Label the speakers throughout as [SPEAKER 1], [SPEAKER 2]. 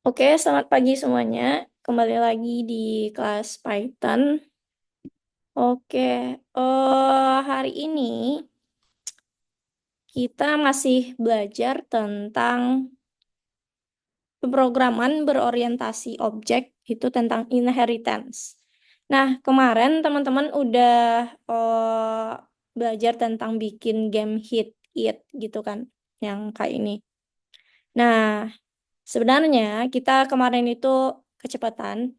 [SPEAKER 1] Oke, selamat pagi semuanya. Kembali lagi di kelas Python. Oke, hari ini kita masih belajar tentang pemrograman berorientasi objek, itu tentang inheritance. Nah, kemarin teman-teman udah belajar tentang bikin game hit it gitu kan, yang kayak ini. Nah, sebenarnya kita kemarin itu kecepatan.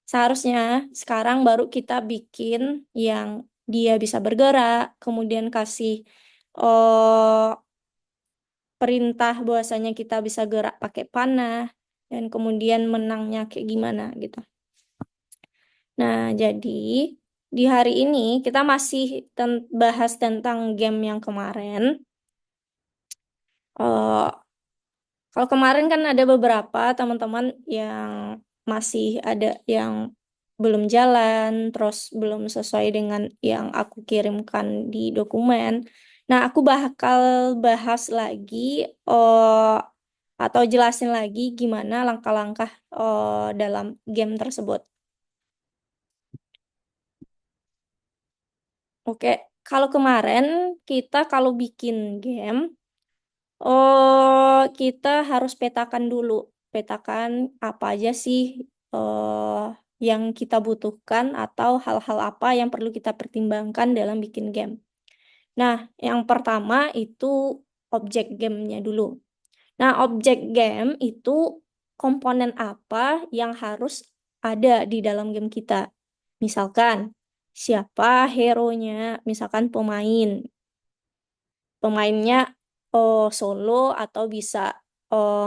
[SPEAKER 1] Seharusnya sekarang baru kita bikin yang dia bisa bergerak, kemudian kasih eh, perintah bahwasanya kita bisa gerak pakai panah, dan kemudian menangnya kayak gimana gitu. Nah, jadi di hari ini kita masih bahas tentang game yang kemarin. Eh, Kalau kemarin kan ada beberapa teman-teman yang masih ada yang belum jalan, terus belum sesuai dengan yang aku kirimkan di dokumen. Nah, aku bakal bahas lagi atau jelasin lagi gimana langkah-langkah dalam game tersebut. Oke, kalau kemarin kita kalau bikin game, kita harus petakan dulu. Petakan apa aja sih yang kita butuhkan atau hal-hal apa yang perlu kita pertimbangkan dalam bikin game. Nah, yang pertama itu objek gamenya dulu. Nah, objek game itu komponen apa yang harus ada di dalam game kita. Misalkan, siapa hero-nya, misalkan pemain. Pemainnya solo atau bisa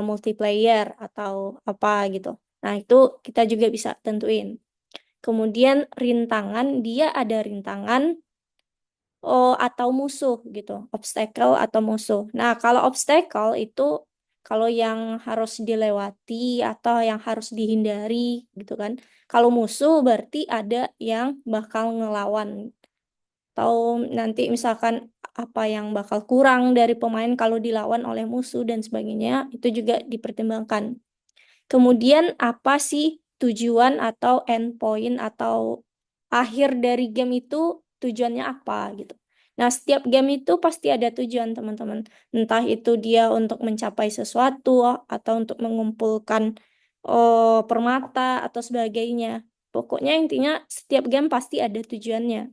[SPEAKER 1] multiplayer atau apa gitu. Nah, itu kita juga bisa tentuin. Kemudian rintangan, dia ada rintangan atau musuh gitu, obstacle atau musuh. Nah, kalau obstacle itu kalau yang harus dilewati atau yang harus dihindari gitu kan. Kalau musuh berarti ada yang bakal ngelawan atau nanti misalkan apa yang bakal kurang dari pemain kalau dilawan oleh musuh dan sebagainya itu juga dipertimbangkan. Kemudian apa sih tujuan atau endpoint atau akhir dari game itu tujuannya apa gitu. Nah, setiap game itu pasti ada tujuan, teman-teman. Entah itu dia untuk mencapai sesuatu atau untuk mengumpulkan permata atau sebagainya. Pokoknya intinya setiap game pasti ada tujuannya.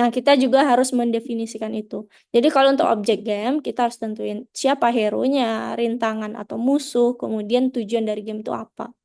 [SPEAKER 1] Nah, kita juga harus mendefinisikan itu. Jadi kalau untuk objek game, kita harus tentuin siapa hero-nya, rintangan atau musuh, kemudian tujuan dari game itu apa.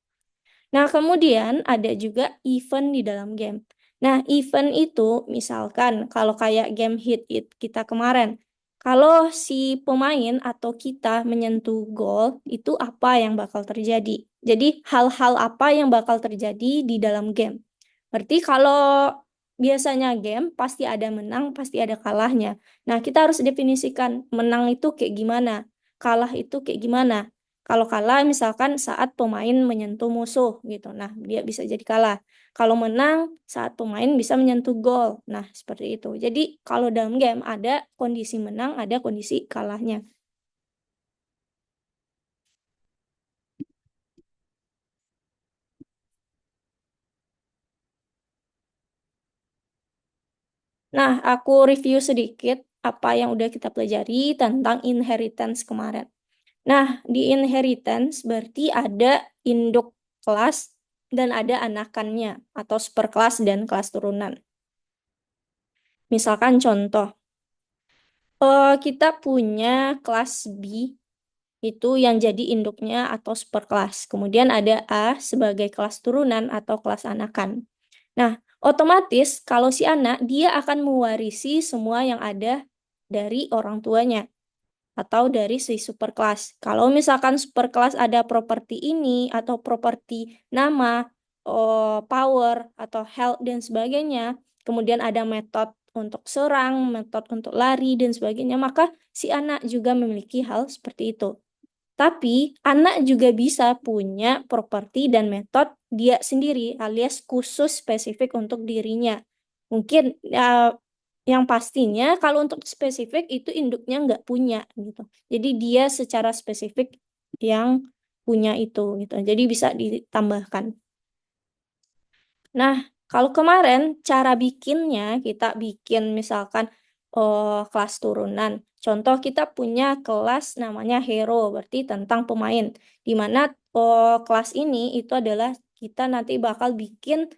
[SPEAKER 1] Nah, kemudian ada juga event di dalam game. Nah, event itu misalkan kalau kayak game hit it kita kemarin, kalau si pemain atau kita menyentuh goal, itu apa yang bakal terjadi? Jadi, hal-hal apa yang bakal terjadi di dalam game? Berarti kalau biasanya game pasti ada menang, pasti ada kalahnya. Nah, kita harus definisikan menang itu kayak gimana, kalah itu kayak gimana. Kalau kalah misalkan saat pemain menyentuh musuh gitu. Nah, dia bisa jadi kalah. Kalau menang saat pemain bisa menyentuh gol. Nah, seperti itu. Jadi, kalau dalam game ada kondisi menang, ada kondisi kalahnya. Nah, aku review sedikit apa yang udah kita pelajari tentang inheritance kemarin. Nah, di inheritance berarti ada induk kelas dan ada anakannya atau superkelas dan kelas turunan. Misalkan contoh, kita punya kelas B itu yang jadi induknya atau superkelas. Kemudian ada A sebagai kelas turunan atau kelas anakan. Nah, otomatis kalau si anak dia akan mewarisi semua yang ada dari orang tuanya atau dari si superclass. Kalau misalkan superclass ada properti ini atau properti nama, power atau health dan sebagainya, kemudian ada metode untuk serang, metode untuk lari dan sebagainya, maka si anak juga memiliki hal seperti itu. Tapi anak juga bisa punya properti dan metode dia sendiri alias khusus spesifik untuk dirinya. Mungkin yang pastinya kalau untuk spesifik itu induknya nggak punya gitu. Jadi dia secara spesifik yang punya itu gitu. Jadi bisa ditambahkan. Nah, kalau kemarin cara bikinnya kita bikin misalkan kelas turunan. Contoh kita punya kelas namanya Hero, berarti tentang pemain. Di mana kelas ini itu adalah kita nanti bakal bikin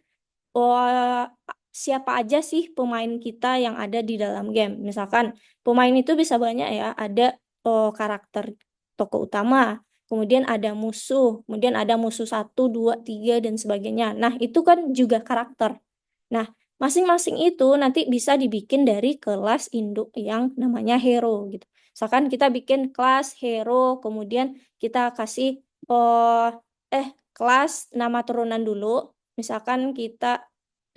[SPEAKER 1] oh, siapa aja sih pemain kita yang ada di dalam game. Misalkan pemain itu bisa banyak ya, ada karakter tokoh utama, kemudian ada musuh, kemudian ada musuh satu, dua, tiga, dan sebagainya. Nah, itu kan juga karakter. Nah, masing-masing itu nanti bisa dibikin dari kelas induk yang namanya hero gitu. Misalkan kita bikin kelas hero, kemudian kita kasih eh kelas nama turunan dulu. Misalkan kita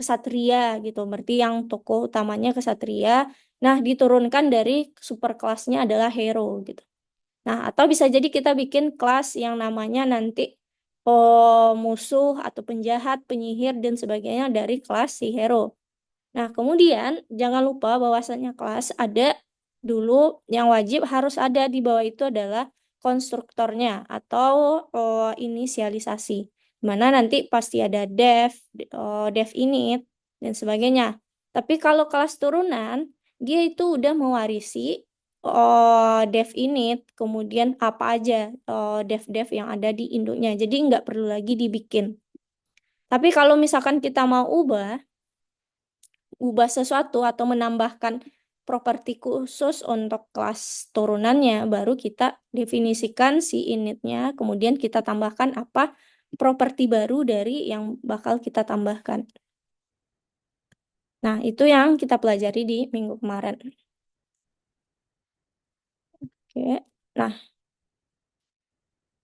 [SPEAKER 1] kesatria gitu, berarti yang tokoh utamanya kesatria. Nah, diturunkan dari super kelasnya adalah hero gitu. Nah, atau bisa jadi kita bikin kelas yang namanya nanti musuh atau penjahat, penyihir, dan sebagainya dari kelas si hero. Nah, kemudian jangan lupa bahwasannya kelas ada dulu yang wajib harus ada di bawah itu adalah konstruktornya atau inisialisasi. Mana nanti pasti ada dev init, dan sebagainya. Tapi kalau kelas turunan, dia itu udah mewarisi dev init, kemudian apa aja dev-dev yang ada di induknya. Jadi nggak perlu lagi dibikin. Tapi kalau misalkan kita mau ubah sesuatu atau menambahkan properti khusus untuk kelas turunannya, baru kita definisikan si initnya, kemudian kita tambahkan apa properti baru dari yang bakal kita tambahkan. Nah, itu yang kita pelajari di minggu kemarin. Oke. Nah,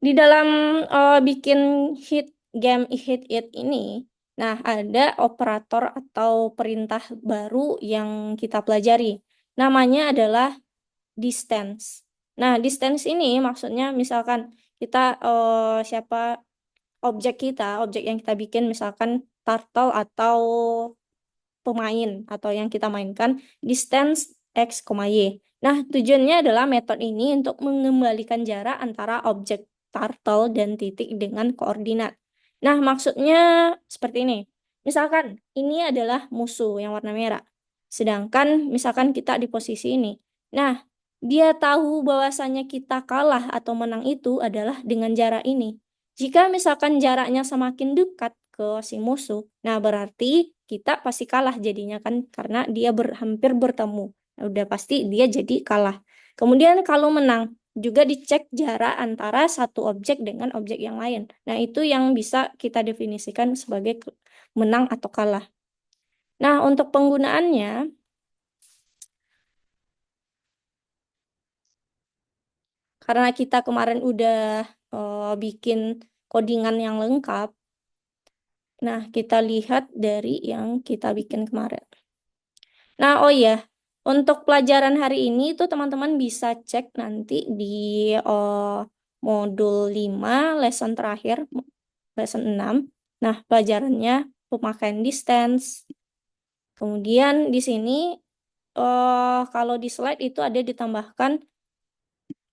[SPEAKER 1] di dalam bikin hit game hit it ini, nah ada operator atau perintah baru yang kita pelajari. Namanya adalah distance. Nah, distance ini maksudnya misalkan kita siapa objek yang kita bikin misalkan turtle atau pemain atau yang kita mainkan distance x, y. Nah, tujuannya adalah metode ini untuk mengembalikan jarak antara objek turtle dan titik dengan koordinat. Nah, maksudnya seperti ini. Misalkan ini adalah musuh yang warna merah. Sedangkan misalkan kita di posisi ini. Nah, dia tahu bahwasannya kita kalah atau menang itu adalah dengan jarak ini. Jika misalkan jaraknya semakin dekat ke si musuh, nah berarti kita pasti kalah jadinya kan karena dia hampir bertemu. Nah, udah pasti dia jadi kalah. Kemudian kalau menang juga dicek jarak antara satu objek dengan objek yang lain. Nah, itu yang bisa kita definisikan sebagai menang atau kalah. Nah, untuk penggunaannya, karena kita kemarin udah bikin codingan yang lengkap, nah kita lihat dari yang kita bikin kemarin. Nah, oh iya, untuk pelajaran hari ini itu teman-teman bisa cek nanti di modul 5, lesson terakhir, lesson 6. Nah, pelajarannya pemakaian distance. Kemudian di sini kalau di slide itu ada ditambahkan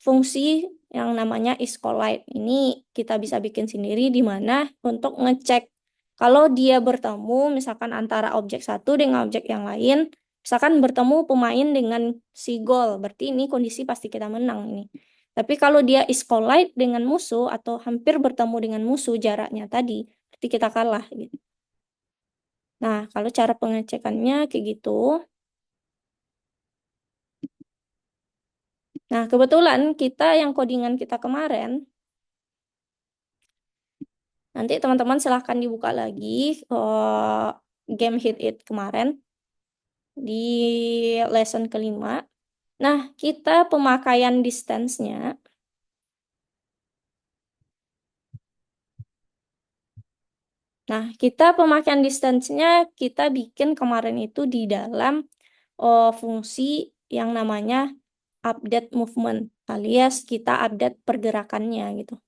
[SPEAKER 1] fungsi yang namanya isCollide. Ini kita bisa bikin sendiri di mana untuk ngecek kalau dia bertemu misalkan antara objek satu dengan objek yang lain, misalkan bertemu pemain dengan si gol, berarti ini kondisi pasti kita menang ini. Tapi kalau dia isCollide dengan musuh atau hampir bertemu dengan musuh jaraknya tadi, berarti kita kalah gitu. Nah, kalau cara pengecekannya kayak gitu. Nah, kebetulan kita yang codingan kita kemarin, nanti teman-teman silahkan dibuka lagi game Hit It kemarin di lesson kelima. Nah, kita pemakaian distance-nya. Nah, kita pemakaian distance-nya kita bikin kemarin itu di dalam fungsi yang namanya update movement, alias kita update pergerakannya gitu.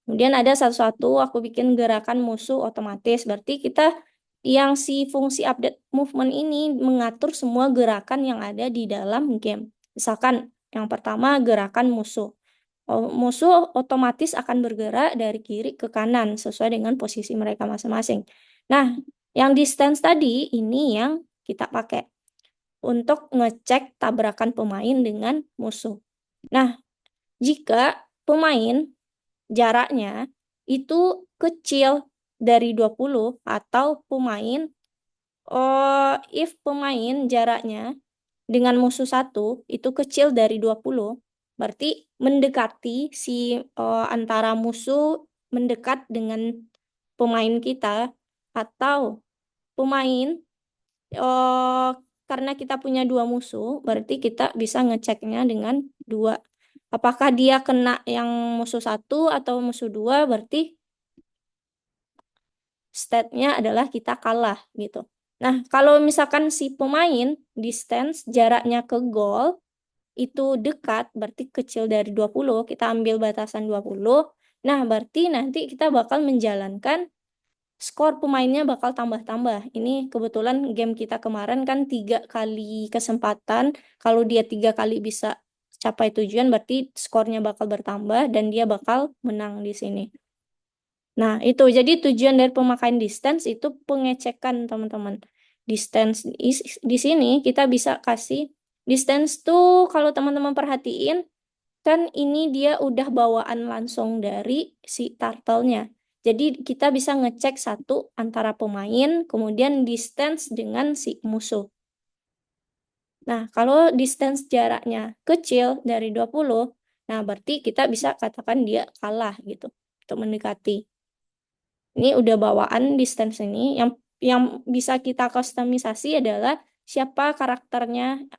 [SPEAKER 1] Kemudian ada satu-satu aku bikin gerakan musuh otomatis. Berarti kita yang si fungsi update movement ini mengatur semua gerakan yang ada di dalam game. Misalkan yang pertama gerakan musuh. musuh otomatis akan bergerak dari kiri ke kanan sesuai dengan posisi mereka masing-masing. Nah, yang distance tadi ini yang kita pakai untuk ngecek tabrakan pemain dengan musuh. Nah, jika pemain jaraknya itu kecil dari 20 atau if pemain jaraknya dengan musuh satu itu kecil dari 20, berarti mendekati antara musuh mendekat dengan pemain kita, atau pemain eh, karena kita punya dua musuh, berarti kita bisa ngeceknya dengan dua. Apakah dia kena yang musuh satu atau musuh dua, berarti state-nya adalah kita kalah gitu. Nah, kalau misalkan si pemain distance jaraknya ke goal itu dekat, berarti kecil dari 20, kita ambil batasan 20. Nah, berarti nanti kita bakal menjalankan skor pemainnya bakal tambah-tambah. Ini kebetulan game kita kemarin kan 3 kali kesempatan. Kalau dia 3 kali bisa capai tujuan, berarti skornya bakal bertambah dan dia bakal menang di sini. Nah, itu jadi tujuan dari pemakaian distance itu pengecekan, teman-teman. Distance di sini kita bisa kasih distance tuh, kalau teman-teman perhatiin kan ini dia udah bawaan langsung dari si turtle-nya. Jadi kita bisa ngecek satu antara pemain, kemudian distance dengan si musuh. Nah, kalau distance jaraknya kecil dari 20, nah berarti kita bisa katakan dia kalah gitu untuk mendekati. Ini udah bawaan distance ini. Yang bisa kita kustomisasi adalah siapa karakternya,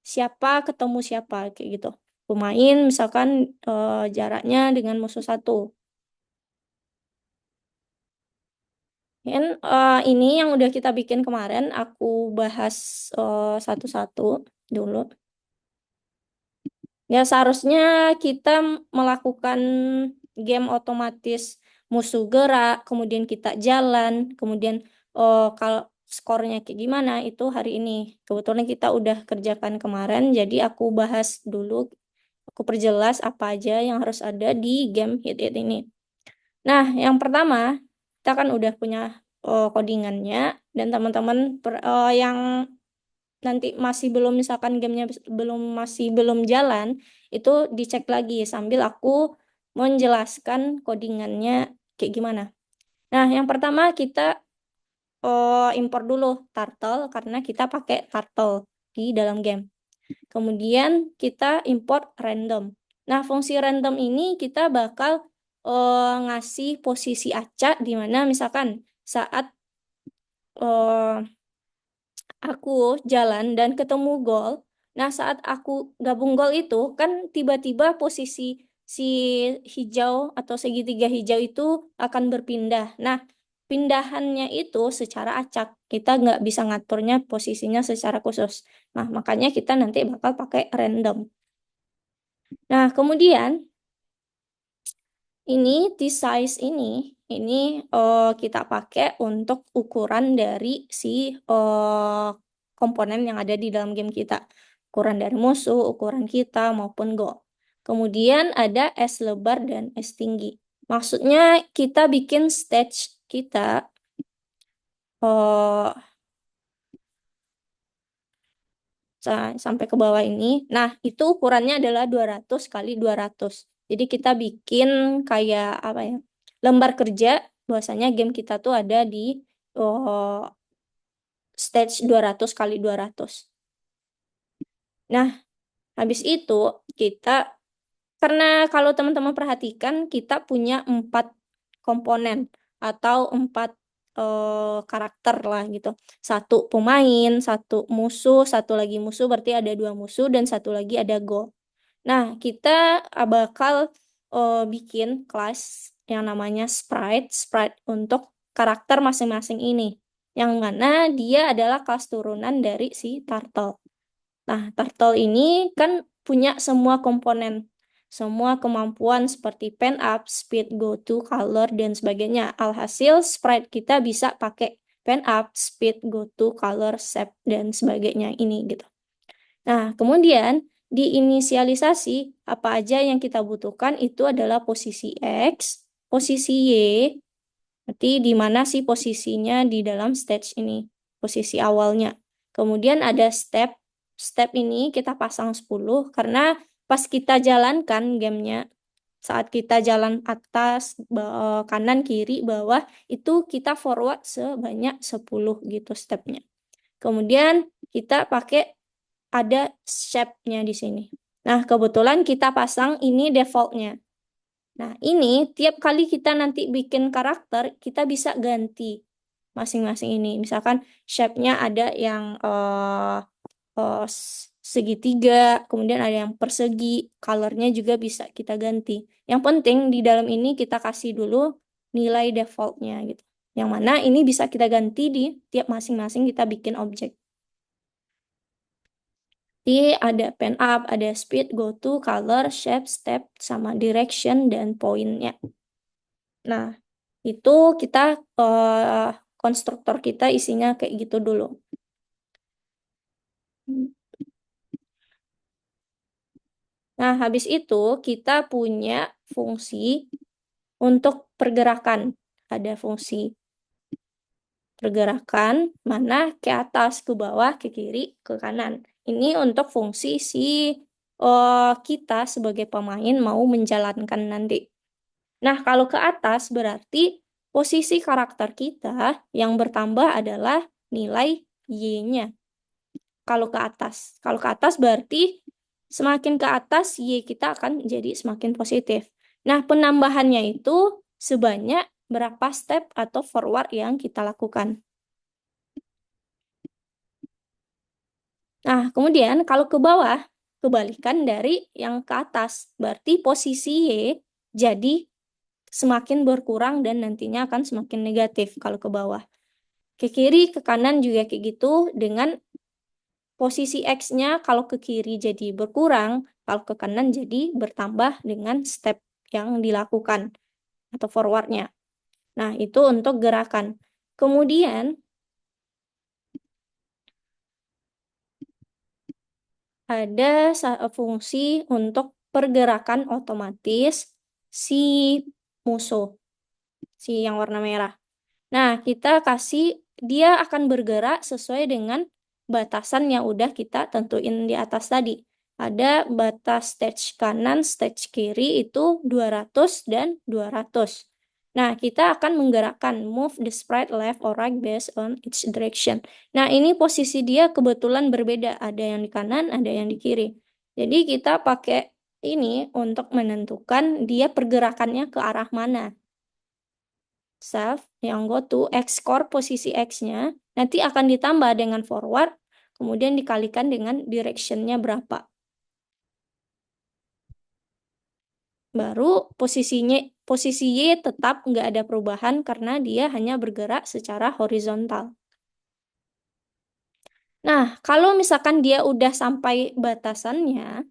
[SPEAKER 1] siapa ketemu siapa kayak gitu. Pemain misalkan jaraknya dengan musuh satu. Ini yang udah kita bikin kemarin, aku bahas satu-satu dulu. Ya, seharusnya kita melakukan game otomatis musuh gerak, kemudian kita jalan, kemudian kalau skornya kayak gimana itu hari ini. Kebetulan kita udah kerjakan kemarin, jadi aku bahas dulu, aku perjelas apa aja yang harus ada di game Hit It ini. Nah, yang pertama, kita kan udah punya codingannya, dan teman-teman yang nanti masih belum, misalkan gamenya belum jalan, itu dicek lagi sambil aku menjelaskan codingannya kayak gimana. Nah, yang pertama kita import dulu turtle karena kita pakai turtle di dalam game. Kemudian kita import random. Nah, fungsi random ini kita bakal ngasih posisi acak di mana misalkan saat eh, aku jalan dan ketemu gol. Nah, saat aku gabung gol itu kan tiba-tiba posisi si hijau atau segitiga hijau itu akan berpindah. Nah, pindahannya itu secara acak. Kita nggak bisa ngaturnya posisinya secara khusus. Nah, makanya kita nanti bakal pakai random. Nah, kemudian ini T-size ini kita pakai untuk ukuran dari si komponen yang ada di dalam game kita. Ukuran dari musuh, ukuran kita, maupun goal. Kemudian ada S lebar dan S tinggi. Maksudnya kita bikin stage kita eh, sampai ke bawah ini. Nah, itu ukurannya adalah 200 kali 200. Jadi kita bikin kayak apa ya? Lembar kerja. Bahwasanya game kita tuh ada di oh, stage 200 kali 200. Nah, habis itu kita, karena kalau teman-teman perhatikan kita punya 4 komponen atau 4 karakter lah gitu. Satu pemain, satu musuh, satu lagi musuh, berarti ada 2 musuh dan satu lagi ada goal. Nah, kita bakal bikin kelas yang namanya sprite untuk karakter masing-masing ini. Yang mana dia adalah kelas turunan dari si turtle. Nah, turtle ini kan punya semua komponen, semua kemampuan seperti pen up, speed, go to, color, dan sebagainya. Alhasil sprite kita bisa pakai pen up, speed, go to, color, shape, dan sebagainya ini gitu. Nah, kemudian diinisialisasi, apa aja yang kita butuhkan itu adalah posisi X, posisi Y, berarti di mana sih posisinya di dalam stage ini, posisi awalnya. Kemudian ada step, step ini kita pasang 10 karena pas kita jalankan gamenya, saat kita jalan atas, kanan, kiri, bawah, itu kita forward sebanyak 10 gitu stepnya. Kemudian kita pakai ada shape-nya di sini. Nah, kebetulan kita pasang ini default-nya. Nah, ini tiap kali kita nanti bikin karakter, kita bisa ganti masing-masing ini. Misalkan shape-nya ada yang segitiga, kemudian ada yang persegi, color-nya juga bisa kita ganti. Yang penting di dalam ini kita kasih dulu nilai default-nya gitu. Yang mana ini bisa kita ganti di tiap masing-masing kita bikin objek. Jadi ada pen up, ada speed, go to, color, shape, step, sama direction, dan poinnya. Nah, itu kita konstruktor kita isinya kayak gitu dulu. Nah, habis itu kita punya fungsi untuk pergerakan. Ada fungsi pergerakan mana ke atas, ke bawah, ke kiri, ke kanan. Ini untuk fungsi si kita sebagai pemain mau menjalankan nanti. Nah, kalau ke atas berarti posisi karakter kita yang bertambah adalah nilai Y-nya. Kalau ke atas berarti semakin ke atas Y kita akan jadi semakin positif. Nah, penambahannya itu sebanyak berapa step atau forward yang kita lakukan. Nah, kemudian kalau ke bawah, kebalikan dari yang ke atas. Berarti posisi Y jadi semakin berkurang dan nantinya akan semakin negatif kalau ke bawah. Ke kiri, ke kanan juga kayak gitu dengan posisi X-nya kalau ke kiri jadi berkurang, kalau ke kanan jadi bertambah dengan step yang dilakukan atau forwardnya. Nah, itu untuk gerakan. Kemudian ada fungsi untuk pergerakan otomatis si musuh, si yang warna merah. Nah, kita kasih dia akan bergerak sesuai dengan batasan yang udah kita tentuin di atas tadi. Ada batas stage kanan, stage kiri itu 200 dan 200. Nah, kita akan menggerakkan move the sprite left or right based on each direction. Nah, ini posisi dia kebetulan berbeda. Ada yang di kanan, ada yang di kiri. Jadi kita pakai ini untuk menentukan dia pergerakannya ke arah mana. Self yang go to X core posisi X-nya nanti akan ditambah dengan forward, kemudian dikalikan dengan direction-nya berapa. Baru posisi Y tetap nggak ada perubahan karena dia hanya bergerak secara horizontal. Nah, kalau misalkan dia udah sampai batasannya,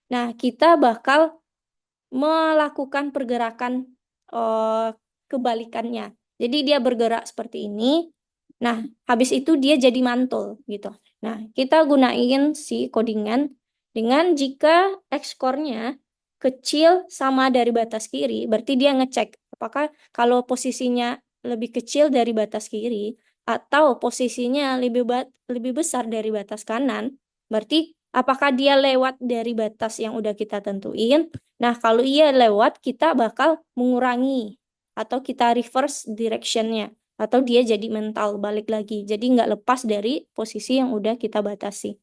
[SPEAKER 1] nah kita bakal melakukan pergerakan kebalikannya. Jadi dia bergerak seperti ini. Nah, habis itu dia jadi mantul gitu. Nah, kita gunain si codingan dengan jika X-core-nya kecil sama dari batas kiri, berarti dia ngecek apakah kalau posisinya lebih kecil dari batas kiri atau posisinya lebih besar dari batas kanan, berarti apakah dia lewat dari batas yang udah kita tentuin. Nah, kalau iya lewat, kita bakal mengurangi atau kita reverse direction-nya. Atau dia jadi mental balik lagi. Jadi nggak lepas dari posisi yang udah kita batasi.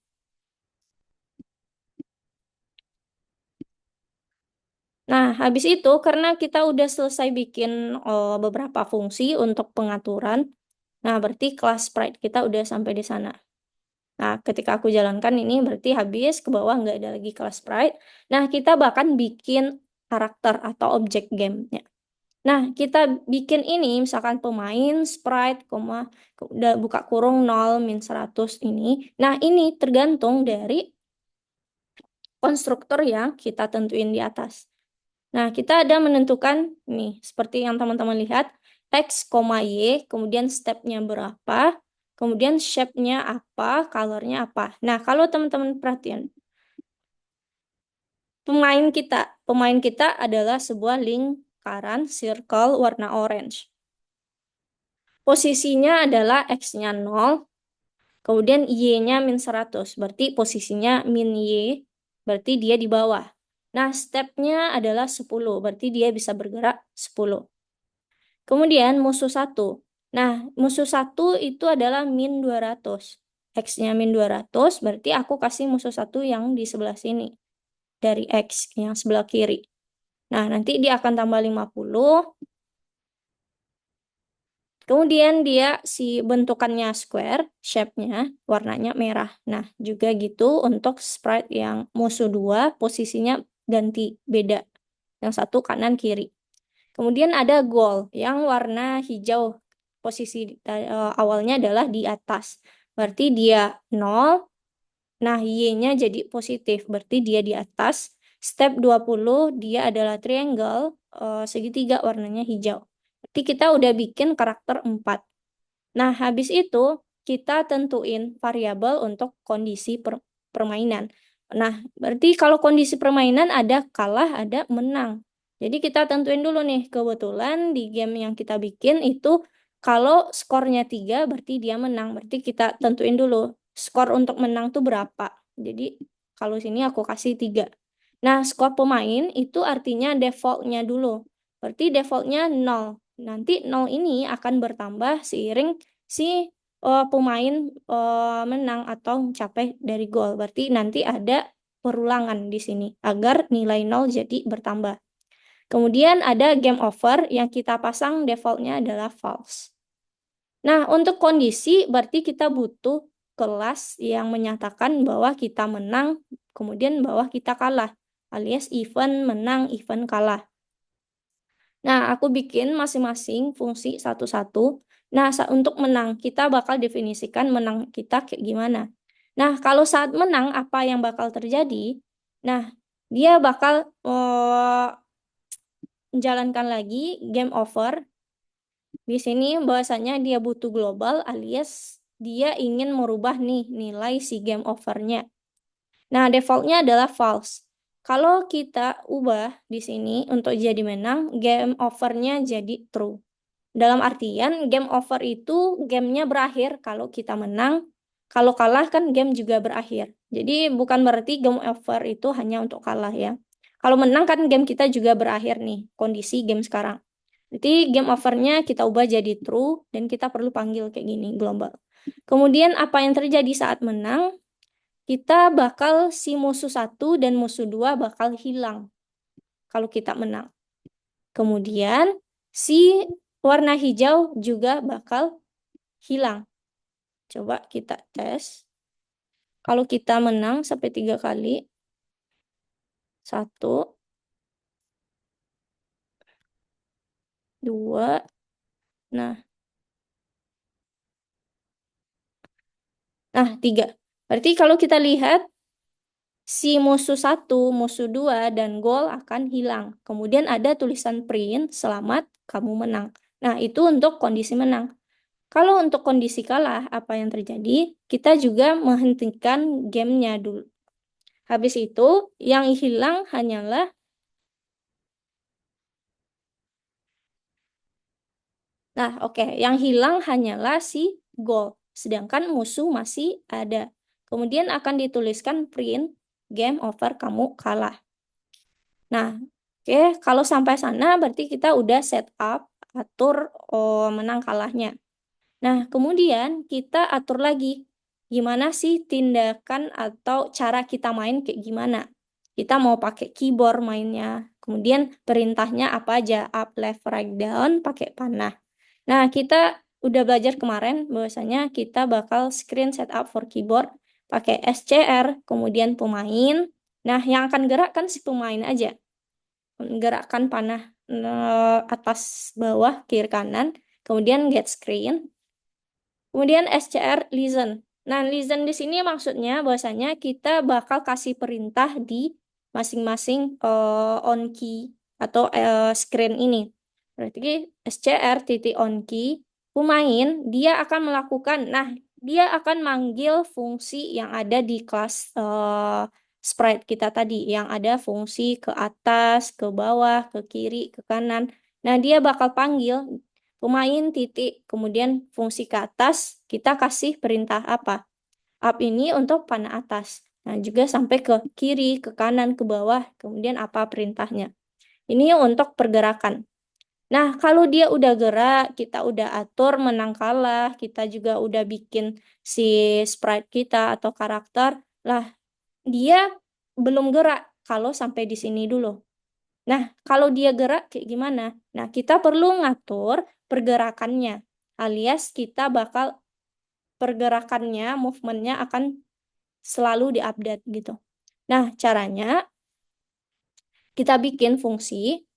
[SPEAKER 1] Nah, habis itu karena kita udah selesai bikin beberapa fungsi untuk pengaturan, nah berarti kelas sprite kita udah sampai di sana. Nah, ketika aku jalankan ini berarti habis, ke bawah nggak ada lagi kelas sprite. Nah, kita bahkan bikin karakter atau objek gamenya. Nah, kita bikin ini, misalkan pemain, sprite, udah buka kurung 0, min 100 ini. Nah, ini tergantung dari konstruktor yang kita tentuin di atas. Nah, kita ada menentukan, nih, seperti yang teman-teman lihat, X, Y, kemudian stepnya berapa, kemudian shape-nya apa, color-nya apa. Nah, kalau teman-teman perhatian, Pemain kita adalah sebuah lingkaran circle warna orange. Posisinya adalah X-nya 0, kemudian Y-nya min 100. Berarti posisinya min Y, berarti dia di bawah. Nah, stepnya adalah 10, berarti dia bisa bergerak 10. Kemudian musuh 1. Nah, musuh 1 itu adalah min 200. X-nya min 200, berarti aku kasih musuh 1 yang di sebelah sini. Dari X yang sebelah kiri. Nah, nanti dia akan tambah 50. Kemudian dia si bentukannya square, shape-nya warnanya merah. Nah, juga gitu untuk sprite yang musuh 2, posisinya ganti, beda. Yang satu kanan kiri. Kemudian ada goal yang warna hijau. Posisi awalnya adalah di atas. Berarti dia 0. Nah, Y-nya jadi positif. Berarti dia di atas. Step 20 dia adalah triangle segitiga warnanya hijau. Berarti kita udah bikin karakter 4. Nah, habis itu kita tentuin variabel untuk kondisi permainan. Nah, berarti kalau kondisi permainan ada kalah, ada menang. Jadi kita tentuin dulu nih, kebetulan di game yang kita bikin itu kalau skornya 3 berarti dia menang. Berarti kita tentuin dulu skor untuk menang tuh berapa. Jadi kalau sini aku kasih 3. Nah, skor pemain itu artinya defaultnya dulu. Berarti defaultnya 0. Nanti 0 ini akan bertambah seiring si pemain menang atau mencapai dari gol. Berarti nanti ada perulangan di sini agar nilai 0 jadi bertambah. Kemudian ada game over yang kita pasang defaultnya adalah false. Nah, untuk kondisi berarti kita butuh kelas yang menyatakan bahwa kita menang, kemudian bahwa kita kalah, alias event menang, event kalah. Nah, aku bikin masing-masing fungsi satu-satu. Nah, untuk menang, kita bakal definisikan menang kita kayak gimana. Nah, kalau saat menang, apa yang bakal terjadi? Nah, dia bakal menjalankan lagi game over. Di sini bahwasanya dia butuh global alias dia ingin merubah nih nilai si game overnya. Nah, defaultnya adalah false. Kalau kita ubah di sini untuk jadi menang, game overnya jadi true. Dalam artian game over itu gamenya berakhir kalau kita menang, kalau kalah kan game juga berakhir. Jadi bukan berarti game over itu hanya untuk kalah ya. Kalau menang kan game kita juga berakhir nih, kondisi game sekarang. Jadi game overnya kita ubah jadi true dan kita perlu panggil kayak gini, global. Kemudian apa yang terjadi saat menang? Kita bakal si musuh 1 dan musuh 2 bakal hilang kalau kita menang. Kemudian si warna hijau juga bakal hilang. Coba kita tes. Kalau kita menang sampai 3 kali. 1, 2. Nah, 3. Berarti kalau kita lihat si musuh 1, musuh 2, dan gol akan hilang. Kemudian ada tulisan print, selamat, kamu menang. Nah, itu untuk kondisi menang. Kalau untuk kondisi kalah, apa yang terjadi? Kita juga menghentikan gamenya dulu. Habis itu, yang hilang hanyalah, yang hilang hanyalah si goal. Sedangkan musuh masih ada. Kemudian akan dituliskan print, game over, kamu kalah. Nah, kalau sampai sana berarti kita udah set up, atur menang kalahnya. Nah, kemudian kita atur lagi, gimana sih tindakan atau cara kita main kayak gimana. Kita mau pakai keyboard mainnya, kemudian perintahnya apa aja, up, left, right, down, pakai panah. Nah, kita udah belajar kemarin bahwasanya kita bakal screen setup for keyboard, pakai SCR, kemudian pemain. Nah, yang akan gerak kan si pemain aja. Gerakan panah atas, bawah, kiri, kanan. Kemudian get screen. Kemudian SCR listen. Nah, listen di sini maksudnya bahwasanya kita bakal kasih perintah di masing-masing on key atau screen ini. Berarti SCR titik on key, pemain dia akan melakukan, dia akan manggil fungsi yang ada di kelas sprite kita tadi yang ada fungsi ke atas, ke bawah, ke kiri, ke kanan. Nah, dia bakal panggil pemain titik, kemudian fungsi ke atas, kita kasih perintah apa? Up ini untuk panah atas. Nah, juga sampai ke kiri, ke kanan, ke bawah, kemudian apa perintahnya. Ini untuk pergerakan. Nah, kalau dia udah gerak, kita udah atur menang kalah, kita juga udah bikin si sprite kita atau karakter, lah dia belum gerak kalau sampai di sini dulu. Nah, kalau dia gerak kayak gimana? Nah, kita perlu ngatur pergerakannya, alias kita bakal pergerakannya, movementnya akan selalu diupdate gitu. Nah, caranya kita bikin fungsi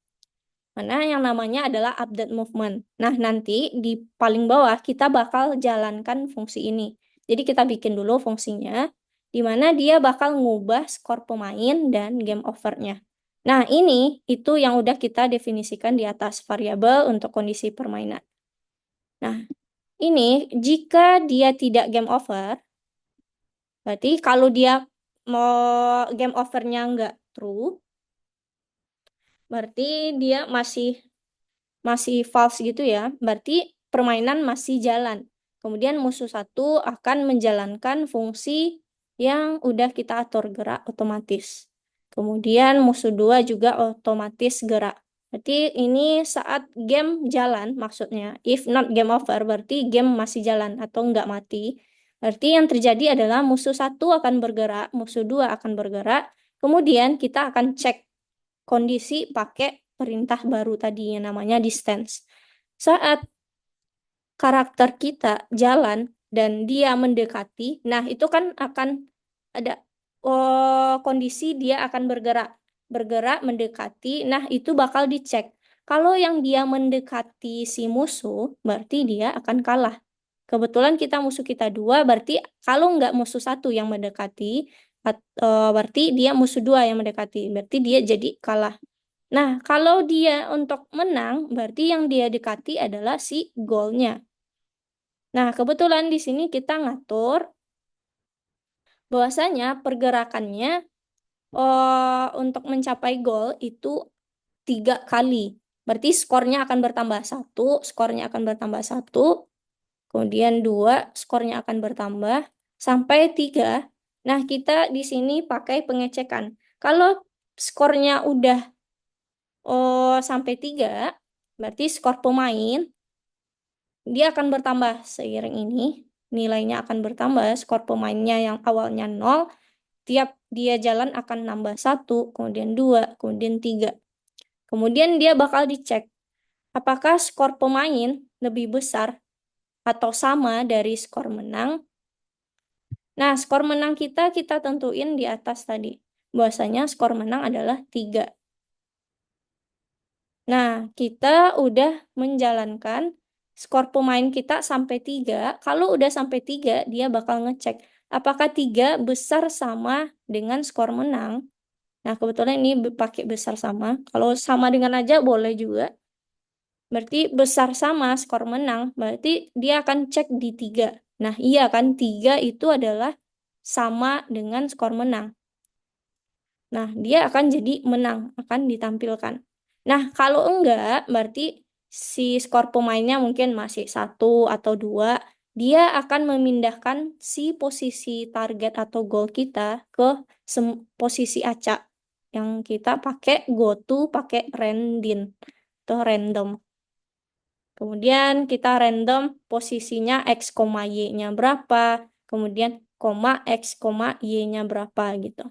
[SPEAKER 1] mana yang namanya adalah update movement. Nah, nanti di paling bawah kita bakal jalankan fungsi ini. Jadi kita bikin dulu fungsinya, di mana dia bakal ngubah skor pemain dan game overnya. Nah, ini itu yang udah kita definisikan di atas variabel untuk kondisi permainan. Nah, ini jika dia tidak game over, berarti kalau dia mau game overnya nggak true, berarti dia masih false gitu ya, berarti permainan masih jalan. Kemudian musuh satu akan menjalankan fungsi yang udah kita atur gerak otomatis. Kemudian musuh dua juga otomatis gerak. Berarti ini saat game jalan maksudnya. If not game over, berarti game masih jalan atau nggak mati. Berarti yang terjadi adalah musuh satu akan bergerak, musuh dua akan bergerak. Kemudian kita akan cek kondisi pakai perintah baru tadi yang namanya distance. Saat karakter kita jalan dan dia mendekati, nah itu kan akan ada kondisi dia akan bergerak mendekati, nah itu bakal dicek. Kalau yang dia mendekati si musuh, berarti dia akan kalah. Kebetulan kita musuh kita dua, berarti kalau nggak musuh satu yang mendekati, berarti dia musuh dua yang mendekati, berarti dia jadi kalah. Nah, kalau dia untuk menang, berarti yang dia dekati adalah si goalnya. Nah, kebetulan di sini kita ngatur bahwasanya pergerakannya untuk mencapai goal itu 3 kali. Berarti skornya akan bertambah 1, skornya akan bertambah 1, kemudian 2, skornya akan bertambah, sampai 3. Nah, kita di sini pakai pengecekan. Kalau skornya udah sampai 3, berarti skor pemain dia akan bertambah seiring ini. Nilainya akan bertambah, skor pemainnya yang awalnya 0, tiap dia jalan akan nambah 1, kemudian 2, kemudian 3. Kemudian dia bakal dicek apakah skor pemain lebih besar atau sama dari skor menang. Nah, skor menang kita tentuin di atas tadi. Bahwasanya skor menang adalah 3. Nah, kita udah menjalankan skor pemain kita sampai 3. Kalau udah sampai 3, dia bakal ngecek apakah 3 besar sama dengan skor menang. Nah, kebetulan ini pakai besar sama. Kalau sama dengan aja boleh juga. Berarti besar sama skor menang, berarti dia akan cek di 3. Nah, iya kan 3 itu adalah sama dengan skor menang. Nah, dia akan jadi menang, akan ditampilkan. Nah, kalau enggak, berarti si skor pemainnya mungkin masih 1 atau 2. Dia akan memindahkan si posisi target atau goal kita ke posisi acak. Yang kita pakai go to, pakai random atau random. Kemudian kita random posisinya X, Y-nya berapa. Kemudian koma X, Y-nya berapa gitu.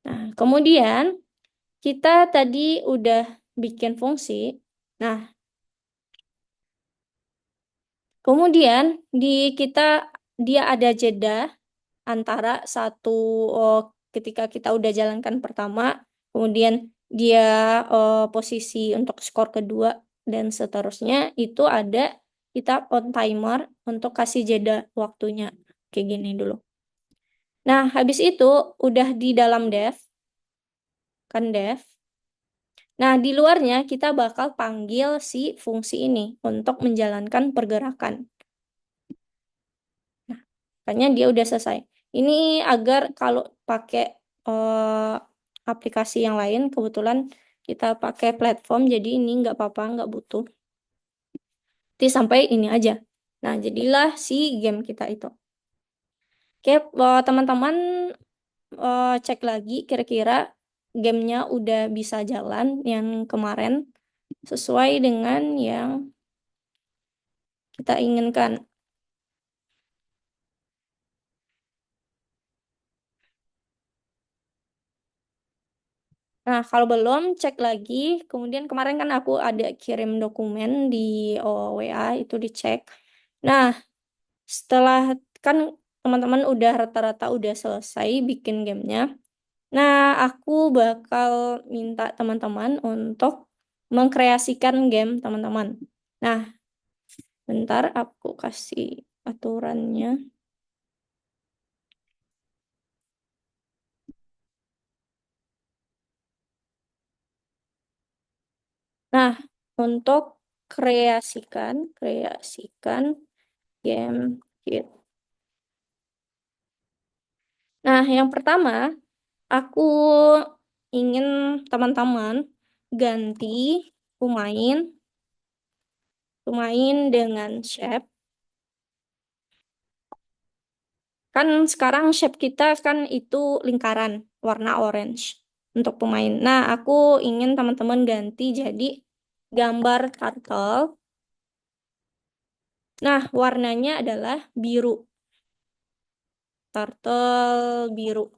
[SPEAKER 1] Nah, kemudian kita tadi udah bikin fungsi. Nah, kemudian dia ada jeda antara satu ketika kita udah jalankan pertama, kemudian dia posisi untuk skor kedua dan seterusnya itu ada kita on timer untuk kasih jeda waktunya kayak gini dulu. Nah, habis itu udah di dalam dev, kan dev. Nah, di luarnya kita bakal panggil si fungsi ini untuk menjalankan pergerakan. Nah, makanya dia udah selesai. Ini agar kalau pakai eh, aplikasi yang lain, kebetulan kita pakai platform, jadi ini nggak apa-apa, nggak butuh. Jadi sampai ini aja. Nah, jadilah si game kita itu. Oke, teman-teman cek lagi kira-kira gamenya udah bisa jalan yang kemarin sesuai dengan yang kita inginkan. Nah, kalau belum, cek lagi. Kemudian kemarin kan aku ada kirim dokumen di WA, itu dicek. Nah, setelah kan teman-teman udah rata-rata udah selesai bikin gamenya. Nah, aku bakal minta teman-teman untuk mengkreasikan game teman-teman. Nah, bentar aku kasih aturannya. Nah, untuk kreasikan game kit. Nah, yang pertama, aku ingin teman-teman ganti pemain, pemain dengan shape. Kan sekarang shape kita kan itu lingkaran warna orange untuk pemain. Nah, aku ingin teman-teman ganti jadi gambar turtle. Nah, warnanya adalah biru. Turtle biru.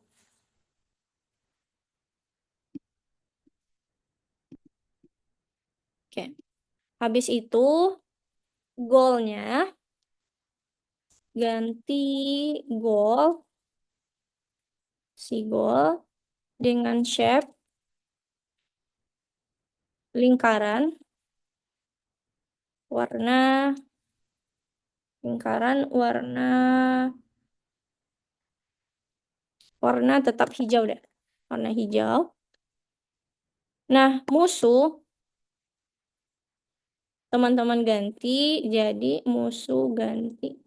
[SPEAKER 1] Oke. Habis itu goalnya ganti goal si goal dengan shape lingkaran warna lingkaran warna tetap hijau deh. Warna hijau. Nah, musuh teman-teman ganti jadi musuh ganti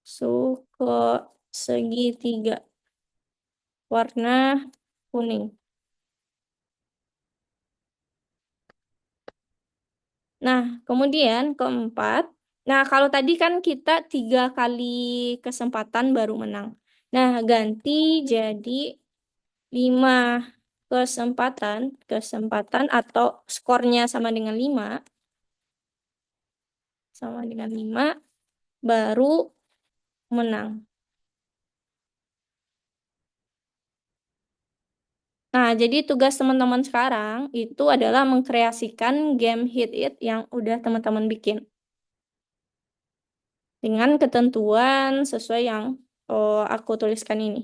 [SPEAKER 1] musuh ke segitiga warna kuning. Nah, kemudian keempat. Nah, kalau tadi kan kita 3 kali kesempatan baru menang. Nah, ganti jadi 5 kesempatan atau skornya sama dengan lima baru menang. Nah, jadi tugas teman-teman sekarang itu adalah mengkreasikan game Hit It yang udah teman-teman bikin dengan ketentuan sesuai yang aku tuliskan ini.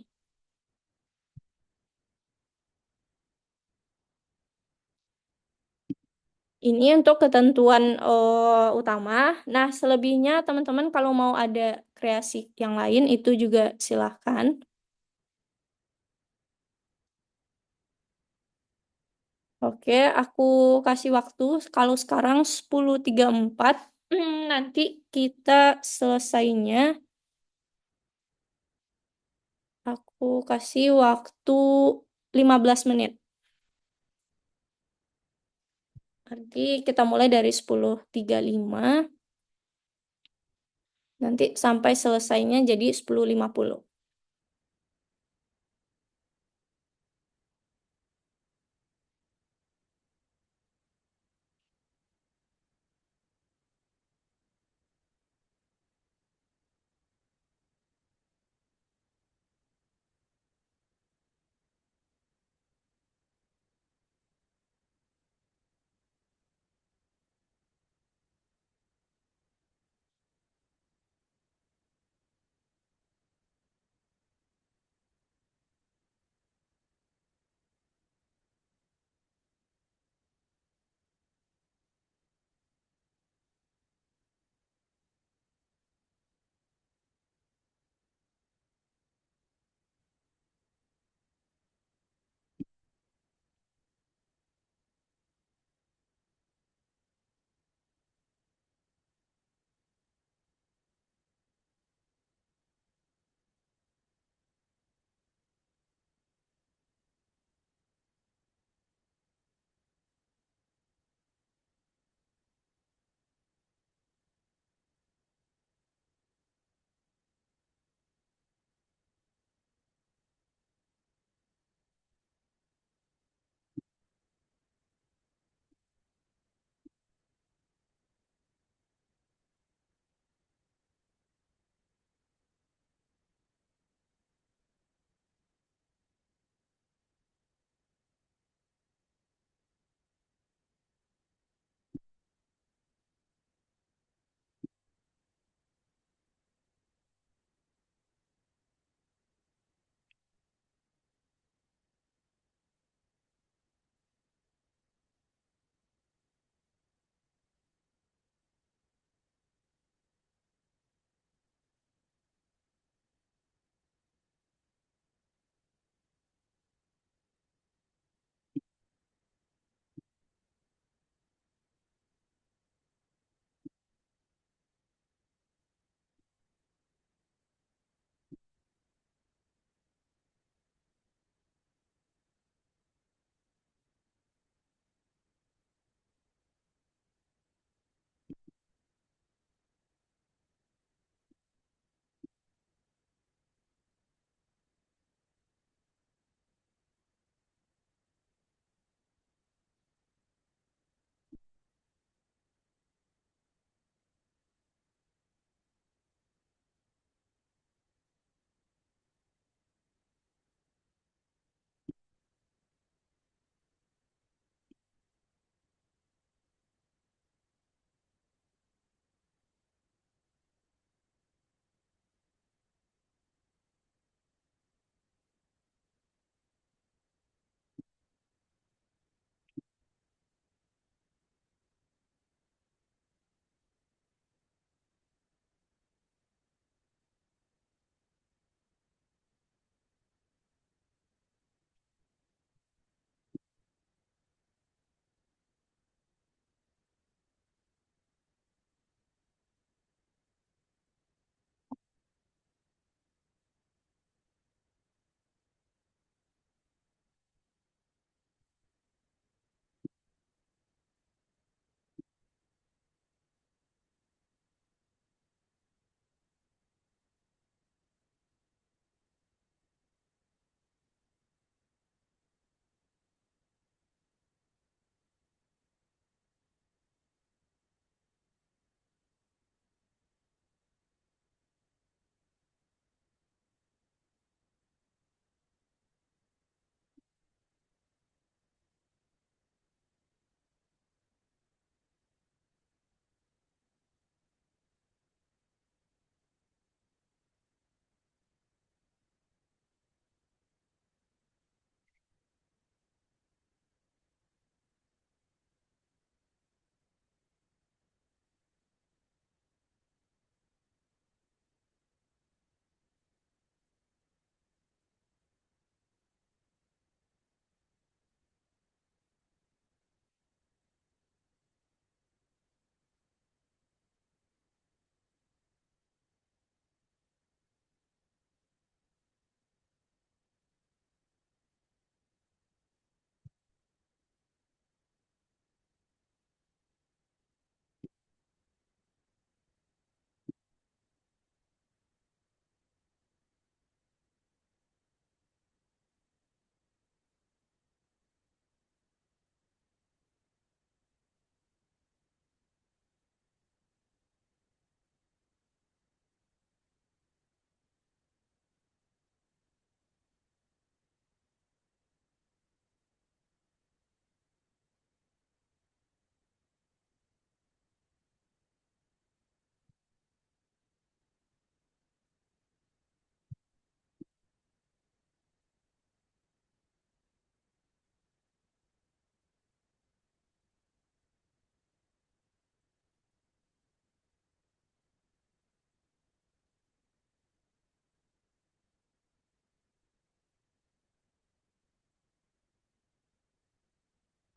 [SPEAKER 1] Ini untuk ketentuan utama. Nah, selebihnya teman-teman kalau mau ada kreasi yang lain itu juga silahkan. Oke, aku kasih waktu kalau sekarang 10.34. Nanti kita selesainya. Aku kasih waktu 15 menit. Nanti kita mulai dari 10.35. Nanti sampai selesainya jadi 10.50.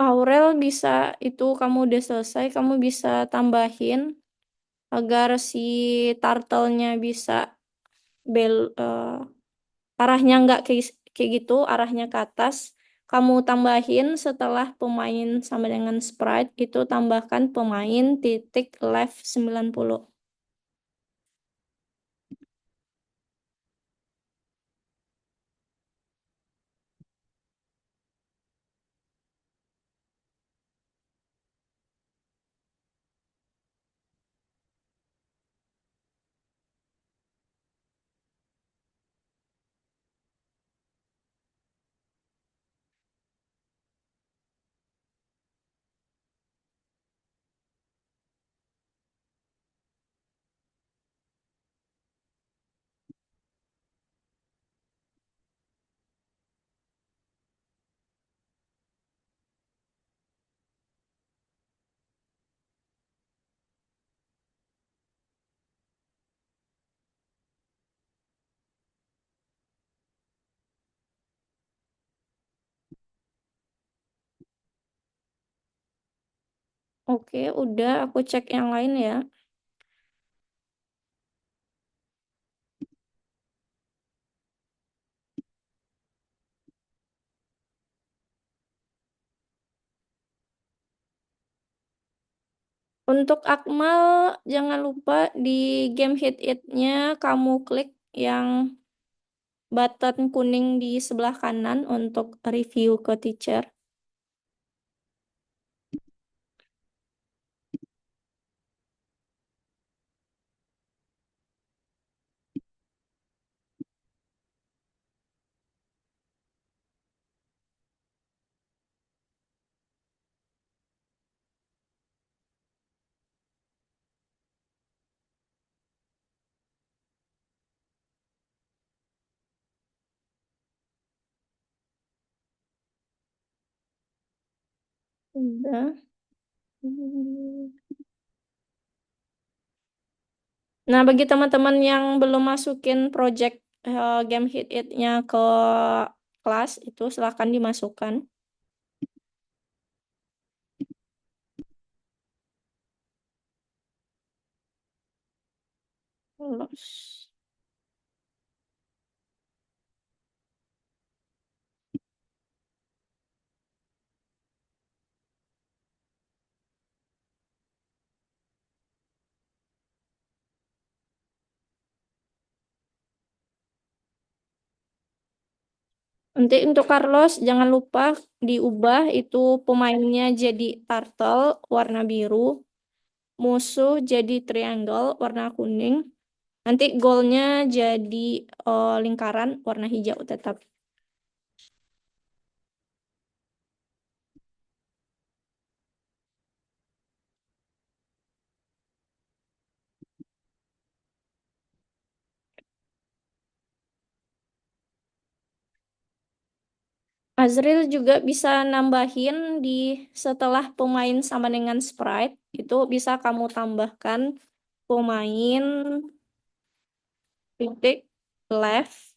[SPEAKER 1] Aurel bisa itu kamu udah selesai, kamu bisa tambahin agar si turtle-nya bisa bel arahnya nggak kayak gitu, arahnya ke atas. Kamu tambahin setelah pemain sama dengan sprite itu tambahkan pemain titik left 90. Oke, udah aku cek yang lain ya. Untuk Akmal, jangan lupa di game hit it-nya kamu klik yang button kuning di sebelah kanan untuk review ke teacher. Udah. Nah, bagi teman-teman yang belum masukin project game hit it-nya ke kelas, itu silahkan dimasukkan. Lolos. Nanti untuk Carlos, jangan lupa diubah itu pemainnya jadi turtle warna biru, musuh jadi triangle warna kuning. Nanti goalnya jadi lingkaran warna hijau tetap. Azril juga bisa nambahin di setelah pemain sama dengan sprite, itu bisa kamu tambahkan pemain titik left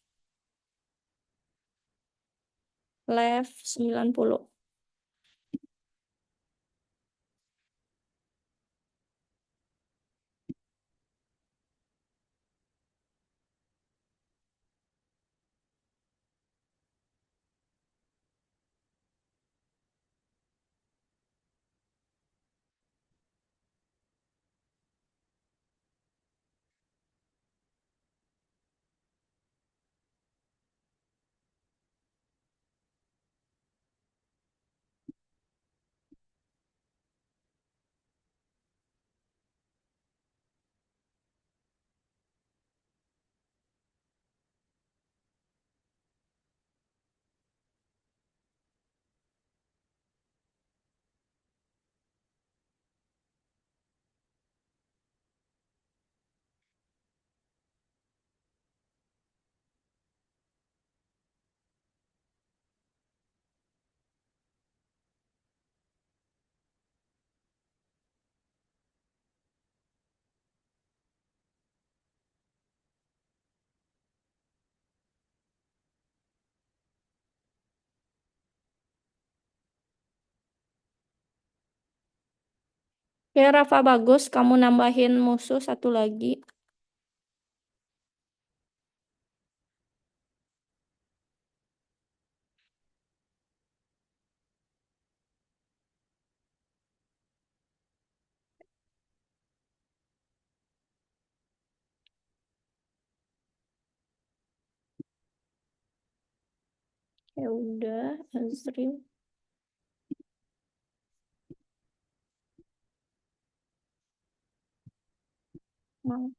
[SPEAKER 1] 90. Ya, Rafa, bagus. Kamu nambahin musuh satu lagi. Ya udah, Azril. Mau.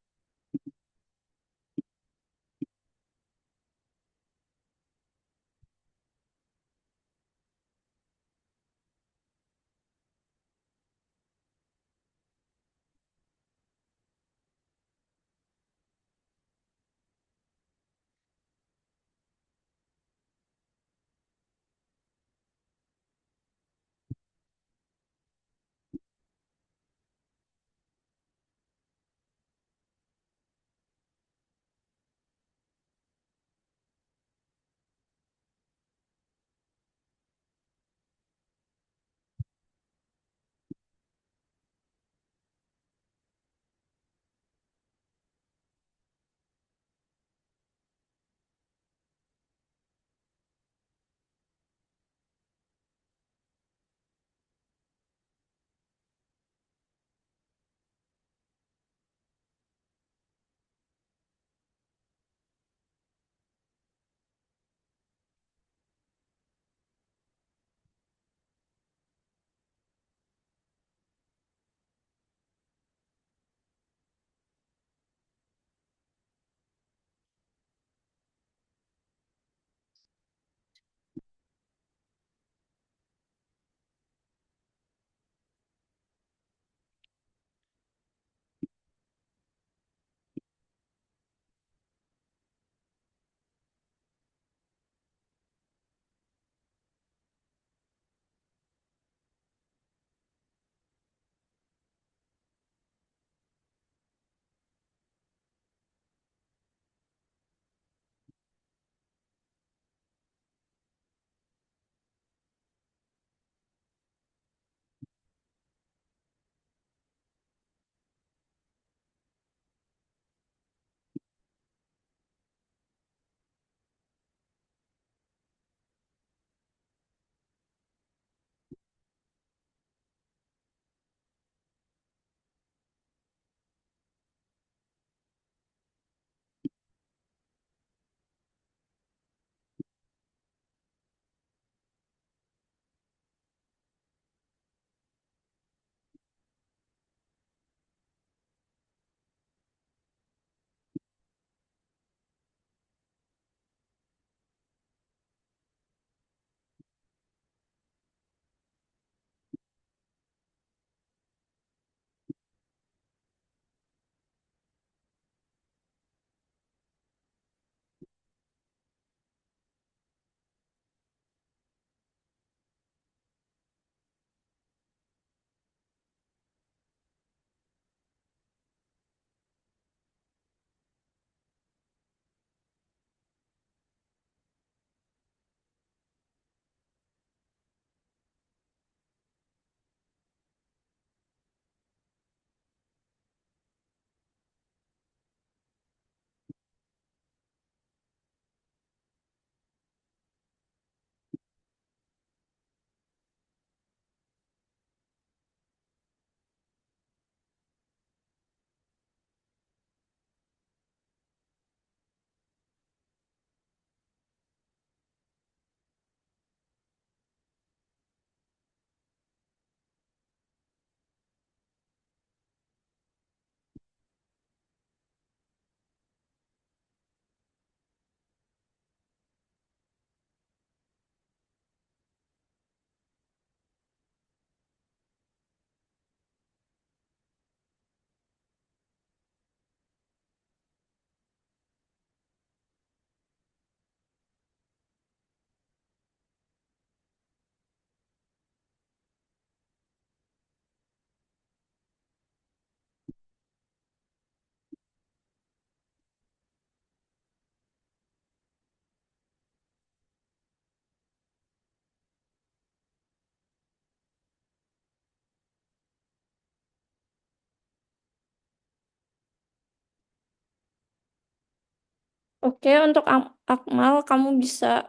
[SPEAKER 1] Oke, untuk Akmal, kamu bisa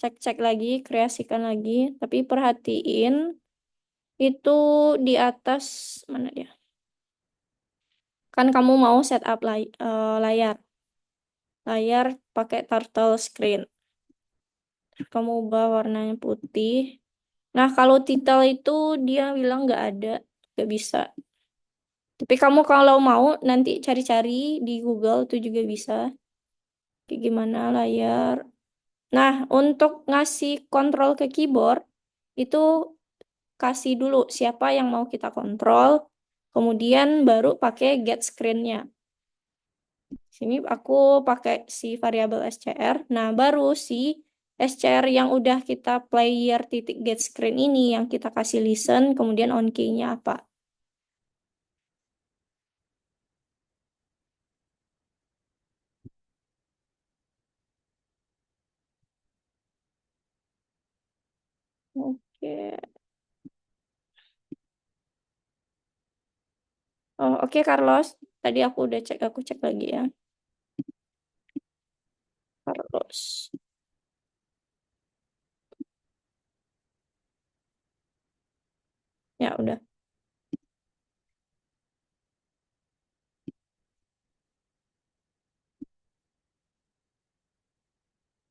[SPEAKER 1] cek-cek lagi, kreasikan lagi, tapi perhatiin itu di atas mana dia? Kan kamu mau setup layar, layar pakai turtle screen. Kamu ubah warnanya putih. Nah, kalau title itu dia bilang nggak ada, nggak bisa. Tapi kamu kalau mau nanti cari-cari di Google itu juga bisa. Kayak gimana layar. Nah, untuk ngasih kontrol ke keyboard, itu kasih dulu siapa yang mau kita kontrol, kemudian baru pakai get screen-nya. Sini aku pakai si variabel SCR. Nah, baru si SCR yang udah kita player titik get screen ini yang kita kasih listen, kemudian on key-nya apa. Oke. Oh, oke Carlos. Tadi aku udah cek, aku cek lagi ya. Carlos. Ya udah.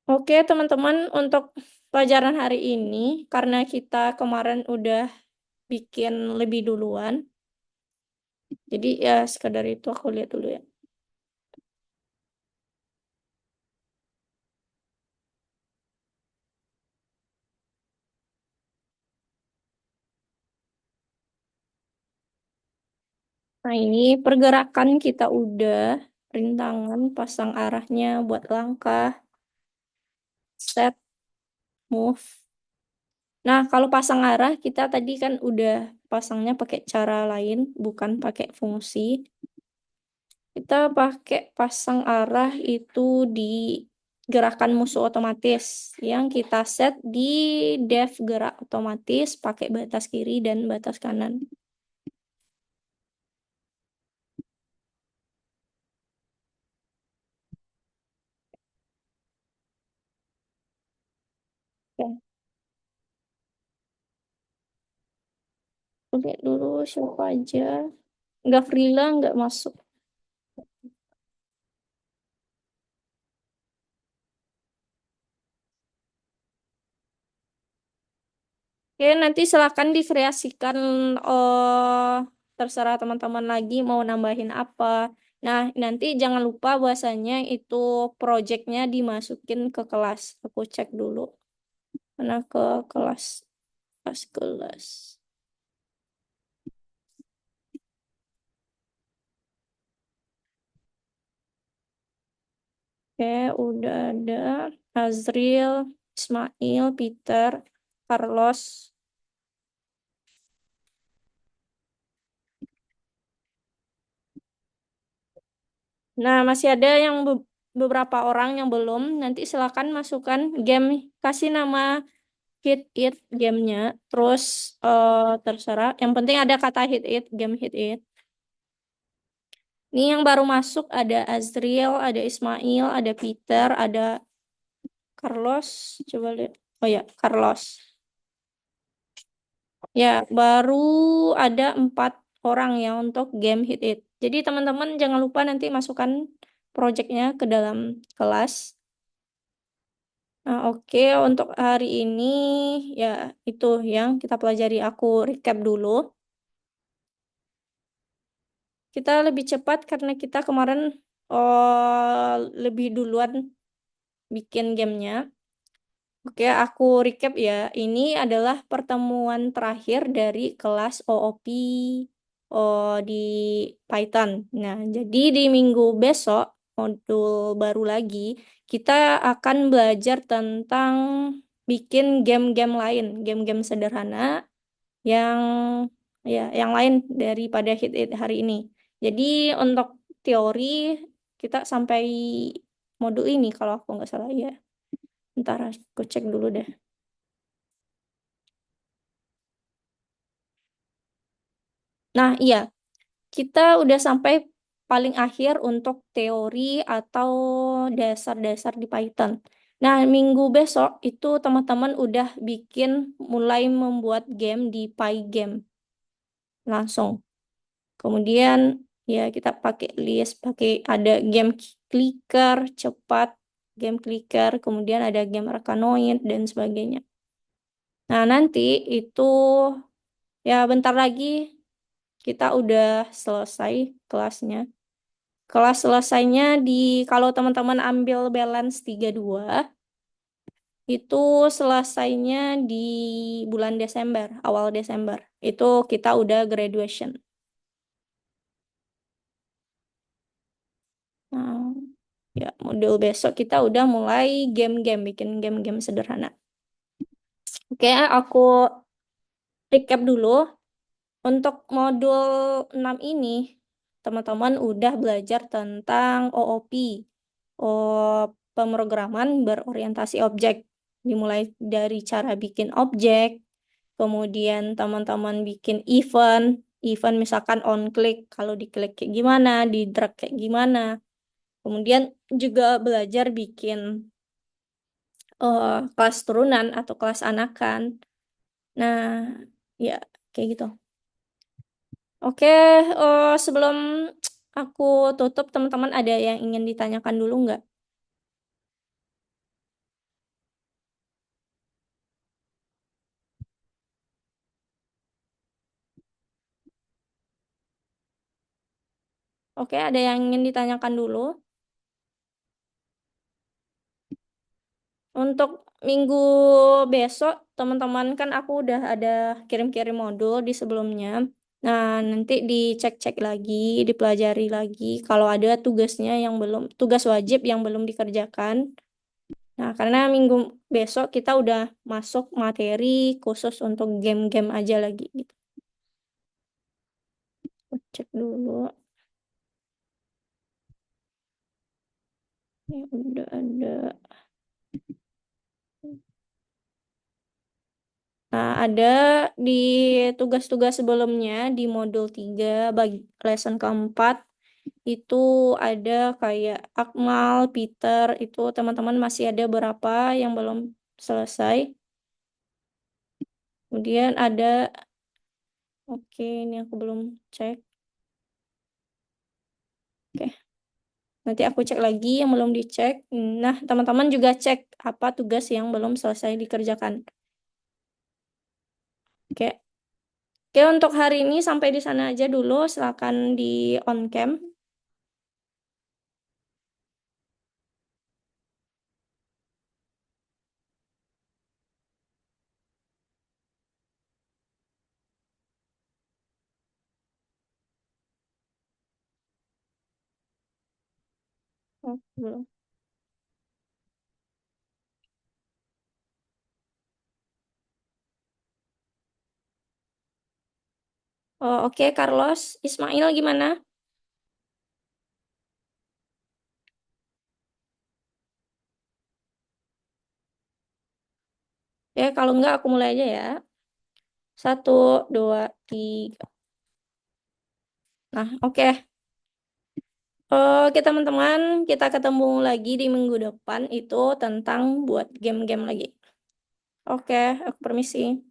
[SPEAKER 1] Oke, teman-teman, untuk pelajaran hari ini, karena kita kemarin udah bikin lebih duluan, jadi ya sekadar itu aku lihat dulu ya. Nah, ini pergerakan kita udah, rintangan, pasang arahnya buat langkah, set, move. Nah, kalau pasang arah, kita tadi kan udah pasangnya pakai cara lain, bukan pakai fungsi. Kita pakai pasang arah itu di gerakan musuh otomatis yang kita set di def gerak otomatis pakai batas kiri dan batas kanan. Oke, lihat dulu siapa aja. Nggak freelance, nggak masuk. Oke, nanti silakan dikreasikan, terserah teman-teman lagi mau nambahin apa. Nah, nanti jangan lupa bahwasanya itu projectnya dimasukin ke kelas. Aku cek dulu. Mana ke kelas, kelas. Oke, udah ada Azril, Ismail, Peter, Carlos. Nah, masih ada yang beberapa orang yang belum. Nanti silakan masukkan game, kasih nama hit it gamenya. Terus terserah. Yang penting ada kata hit it, game hit it. Ini yang baru masuk ada Azriel, ada Ismail, ada Peter, ada Carlos. Coba lihat. Oh ya, Carlos. Ya, baru ada 4 orang ya untuk game hit it. Jadi teman-teman jangan lupa nanti masukkan projectnya ke dalam kelas. Nah, oke, untuk hari ini ya itu yang kita pelajari. Aku recap dulu. Kita lebih cepat karena kita kemarin lebih duluan bikin gamenya. Oke, aku recap ya. Ini adalah pertemuan terakhir dari kelas OOP di Python. Nah, jadi di minggu besok, modul baru lagi, kita akan belajar tentang bikin game-game lain, game-game sederhana yang ya yang lain daripada hit it hari ini. Jadi untuk teori kita sampai modul ini kalau aku nggak salah ya. Ntar aku cek dulu deh. Nah, iya, kita udah sampai paling akhir untuk teori atau dasar-dasar di Python. Nah, minggu besok itu teman-teman udah mulai membuat game di Pygame langsung. Kemudian ya kita pakai list, ada game clicker cepat, game clicker, kemudian ada game Arkanoid dan sebagainya. Nah, nanti itu ya bentar lagi kita udah selesai kelasnya. Kelas selesainya kalau teman-teman ambil balance 32 itu selesainya di bulan Desember, awal Desember. Itu kita udah graduation. Nah, ya modul besok kita udah mulai bikin game-game sederhana. Oke, aku recap dulu. Untuk modul 6 ini, teman-teman udah belajar tentang OOP, pemrograman berorientasi objek. Dimulai dari cara bikin objek, kemudian teman-teman bikin event misalkan on click, kalau diklik kayak gimana, di drag kayak gimana. Kemudian juga belajar bikin kelas turunan atau kelas anakan. Nah, ya kayak gitu. Oke, sebelum aku tutup, teman-teman ada yang ingin ditanyakan dulu nggak? Oke, ada yang ingin ditanyakan dulu? Untuk minggu besok, teman-teman kan aku udah ada kirim-kirim modul di sebelumnya. Nah, nanti dicek-cek lagi, dipelajari lagi. Kalau ada tugas wajib yang belum dikerjakan. Nah, karena minggu besok kita udah masuk materi khusus untuk game-game aja lagi gitu. Cek dulu. Ya udah ada. Nah, ada di tugas-tugas sebelumnya di modul 3 bagi lesson keempat itu ada kayak Akmal, Peter, itu teman-teman masih ada berapa yang belum selesai. Kemudian oke, ini aku belum cek. Oke, nanti aku cek lagi yang belum dicek. Nah, teman-teman juga cek apa tugas yang belum selesai dikerjakan. Oke. Oke, untuk hari ini sampai di sana aja dulu. Silakan di on cam. Oh, belum. Oh, oke, Carlos. Ismail gimana? Ya, kalau enggak aku mulai aja ya. Satu, dua, tiga. Nah, oke. Oke, teman-teman. Kita ketemu lagi di minggu depan itu tentang buat game-game lagi. Oke, aku permisi.